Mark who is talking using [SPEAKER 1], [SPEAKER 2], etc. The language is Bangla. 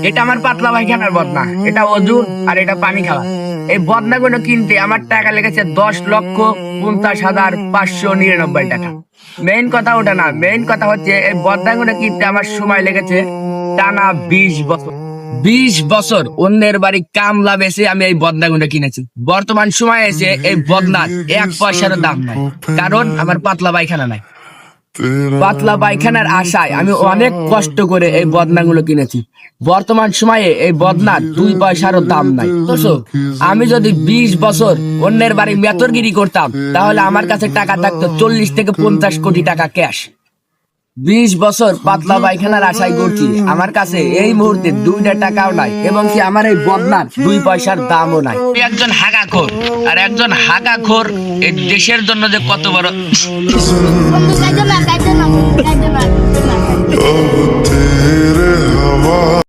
[SPEAKER 1] এটা আমার পাতলা পায়খানার বদনা, এটা ওজন আর এটা পানি খাওয়া। এই বদনাগুলো কিনতে আমার টাকা লেগেছে 10,50,599 টাকা। মেইন কথা ওটা না, মেইন কথা হচ্ছে এই বদনাগুলো কিনতে আমার সময় লেগেছে টানা 20 বছর। 20 বছর অন্যের বাড়ি কামলা বেসে আমি এই বদনাগুলো কিনেছি। বর্তমান সময়ে এসে এই বদনার 1 পয়সারও দাম নাই, কারণ আমার পাতলা পায়খানা নাই। পাতলা পায়খানার আশায় আমি অনেক কষ্ট করে এই বদনাগুলো কিনেছি। বর্তমান সময়ে এই বদনার 2 পয়সারও দাম নাই। তো আমি যদি 20 বছর অন্যের বাড়ি মেতরগিরি করতাম, তাহলে আমার কাছে টাকা থাকতো 40 থেকে 50 কোটি টাকা ক্যাশ। 20 বছর পাতলা পায়খানার আশায় করছি, আমার কাছে এই মুহূর্তে 2টা টাকাও নাই, এবং কি আমার এই বদনার 2 পয়সার দামও নাই। একজন হাগাখোর, আর একজন হাগাখোর এই দেশের জন্য যে কত বড়।
[SPEAKER 2] বন্ধু কাইদো না, কাইদো না, কাইদো না।